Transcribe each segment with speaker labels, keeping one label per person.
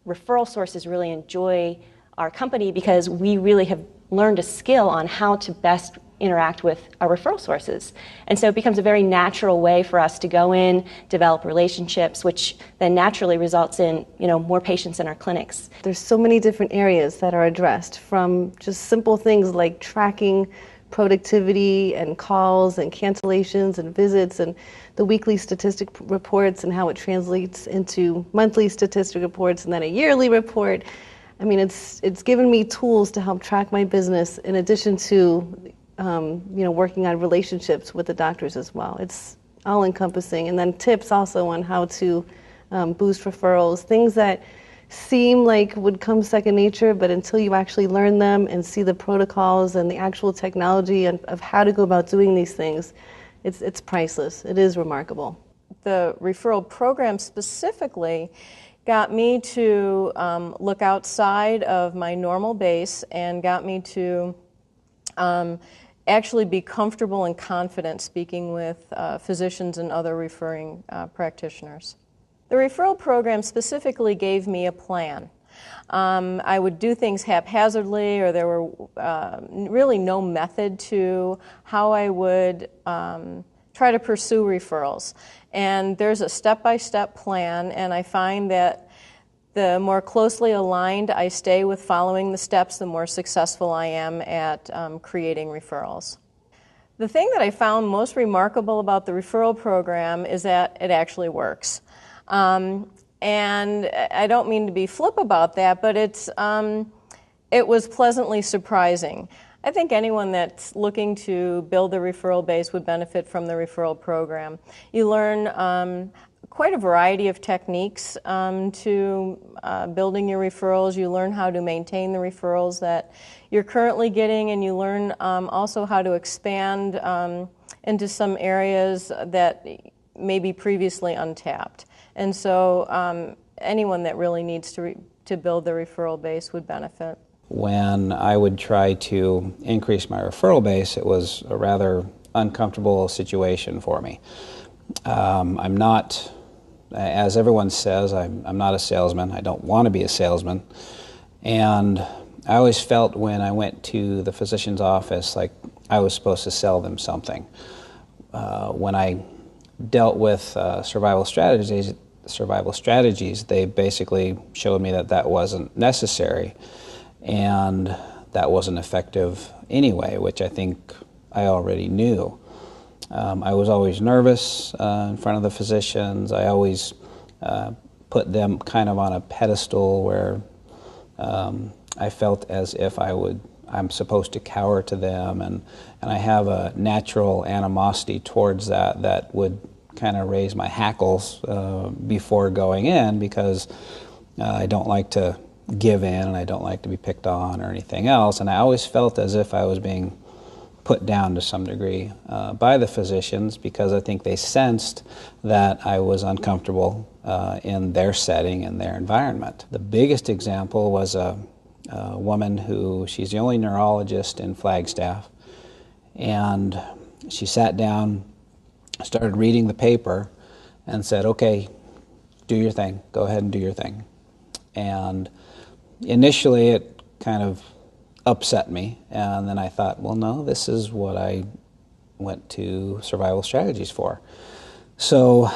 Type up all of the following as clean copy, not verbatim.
Speaker 1: referral sources really enjoy our company because we really have learned a skill on how to best interact with our referral sources. And so it becomes a very natural way for us to go in, develop relationships, which then naturally results in, more patients in our clinics.
Speaker 2: There's so many different areas that are addressed, from just simple things like tracking productivity and calls and cancellations and visits and the weekly statistic reports and how it translates into monthly statistic reports and then a yearly report. I mean, it's given me tools to help track my business in addition to working on relationships with the doctors as well. It's all encompassing. And then tips also on how to boost referrals, things that seem like would come second nature, but until you actually learn them and see the protocols and the actual technology of how to go about doing these things, it's priceless. It is remarkable.
Speaker 3: The referral program specifically got me to look outside of my normal base and got me to actually be comfortable and confident speaking with physicians and other referring practitioners. The referral program specifically gave me a plan. I would do things haphazardly, or there were really no method to how I would try to pursue referrals. And there's a step-by-step plan, and I find that the more closely aligned I stay with following the steps, the more successful I am at creating referrals. The thing that I found most remarkable about the referral program is that it actually works. And I don't mean to be flip about that, but it was pleasantly surprising. I think anyone that's looking to build a referral base would benefit from the referral program. You learn quite a variety of techniques to building your referrals. You learn how to maintain the referrals that you're currently getting, and you learn also how to expand into some areas that may be previously untapped. And so anyone that really needs to build the referral base would benefit.
Speaker 4: When I would try to increase my referral base, it was a rather uncomfortable situation for me. I'm not, as everyone says, I'm not a salesman. I don't want to be a salesman. And I always felt when I went to the physician's office like I was supposed to sell them something. When I dealt with survival strategies, they basically showed me that wasn't necessary, and that wasn't effective anyway, which I think I already knew. I was always nervous in front of the physicians. I always put them kind of on a pedestal where I felt as if I'm supposed to cower to them, and I have a natural animosity towards that would kind of raise my hackles before going in, because I don't like to give in and I don't like to be picked on or anything else, and I always felt as if I was being put down to some degree by the physicians, because I think they sensed that I was uncomfortable in their setting and their environment. The biggest example was a woman she's the only neurologist in Flagstaff, and she sat down, started reading the paper, and said, "Okay, do your thing, go ahead and do your thing." And initially it kind of upset me, and then I thought, well, no, this is what I went to survival strategies for. So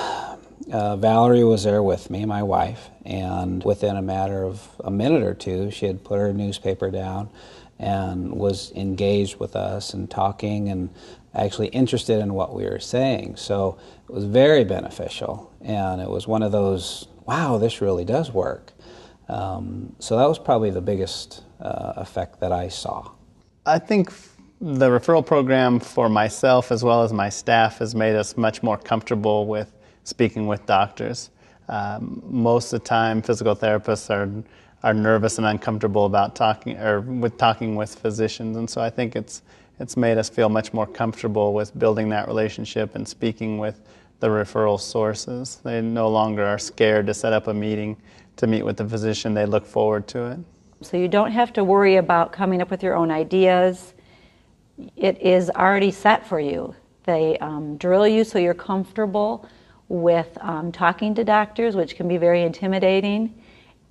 Speaker 4: Valerie was there with me, my wife, and within a matter of a minute or two, she had put her newspaper down and was engaged with us and talking and actually interested in what we were saying. So it was very beneficial, and it was one of those, wow, this really does work. So that was probably the biggest effect that I saw.
Speaker 5: I think the referral program for myself as well as my staff has made us much more comfortable with speaking with doctors. Most of the time, physical therapists are nervous and uncomfortable about talking with physicians, and so I think it's made us feel much more comfortable with building that relationship and speaking with the referral sources. They no longer are scared to set up a meeting to meet with the physician. They look forward to it.
Speaker 6: So you don't have to worry about coming up with your own ideas. It is already set for you. They drill you so you're comfortable with talking to doctors, which can be very intimidating.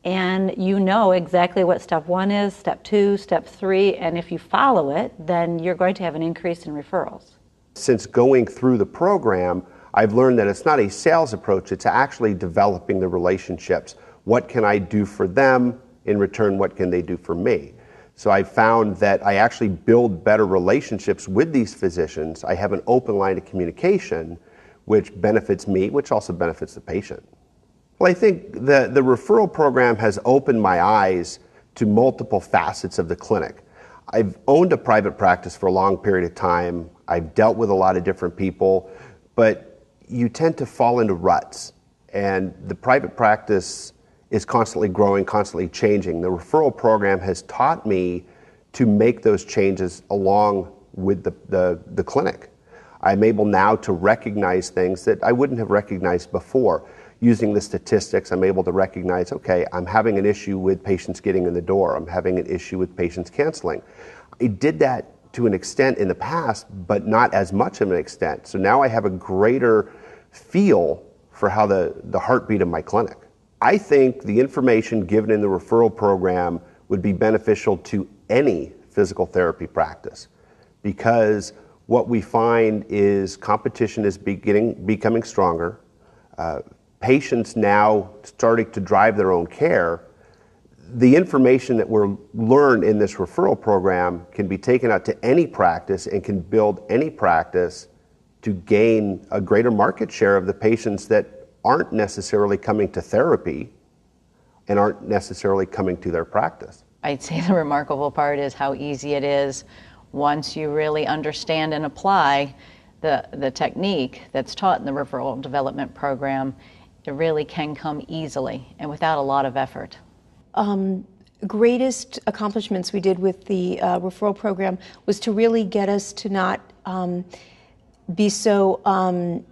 Speaker 6: and you know exactly what step 1 is, step 2, step 3, and if you follow it, then you're going to have an increase in referrals.
Speaker 7: Since going through the program, I've learned that it's not a sales approach, it's actually developing the relationships. What can I do for them? In return, what can they do for me? So I found that I actually build better relationships with these physicians. I have an open line of communication, which benefits me, which also benefits the patient. Well, I think the referral program has opened my eyes to multiple facets of the clinic. I've owned a private practice for a long period of time. I've dealt with a lot of different people, but you tend to fall into ruts. And the private practice is constantly growing, constantly changing. The referral program has taught me to make those changes along with the clinic. I'm able now to recognize things that I wouldn't have recognized before. Using the statistics, I'm able to recognize, okay, I'm having an issue with patients getting in the door. I'm having an issue with patients canceling. I did that to an extent in the past, but not as much of an extent. So now I have a greater feel for how the heartbeat of my clinic. I think the information given in the referral program would be beneficial to any physical therapy practice, because what we find is competition is becoming stronger. Patients now starting to drive their own care. The information that we're learned in this referral program can be taken out to any practice and can build any practice to gain a greater market share of the patients that aren't necessarily coming to therapy and aren't necessarily coming to their practice.
Speaker 8: I'd say the remarkable part is how easy it is once you really understand and apply the technique that's taught in the referral development program. It really can come easily and without a lot of effort.
Speaker 9: Greatest accomplishments we did with the referral program was to really get us to not be so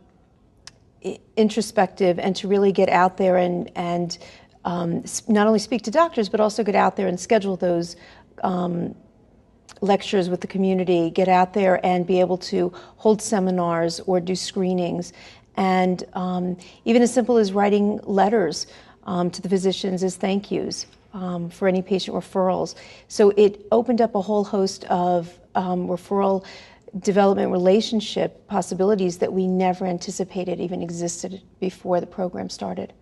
Speaker 9: introspective, and to really get out there and not only speak to doctors, but also get out there and schedule those lectures with the community, get out there and be able to hold seminars or do screenings. And even as simple as writing letters to the physicians as thank yous for any patient referrals. So it opened up a whole host of referral development relationship possibilities that we never anticipated even existed before the program started.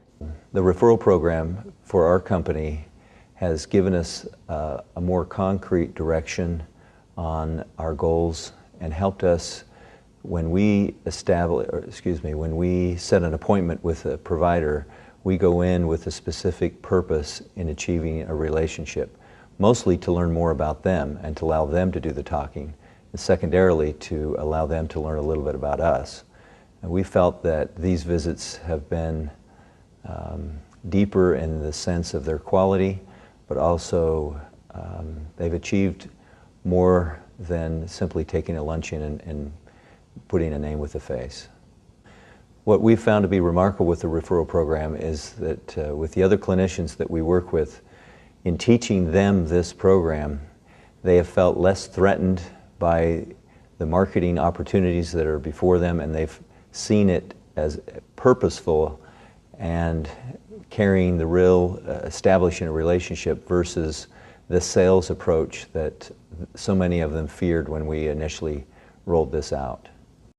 Speaker 10: The referral program for our company has given us a more concrete direction on our goals and helped us when we when we set an appointment with a provider, we go in with a specific purpose in achieving a relationship, mostly to learn more about them and to allow them to do the talking, and secondarily to allow them to learn a little bit about us. And we felt that these visits have been deeper in the sense of their quality, but also they've achieved more than simply taking a luncheon and putting a name with a face. What we've found to be remarkable with the referral program is that with the other clinicians that we work with, in teaching them this program, they have felt less threatened by the marketing opportunities that are before them, and they've seen it as purposeful and carrying the real, establishing a relationship versus the sales approach that so many of them feared when we initially rolled this out.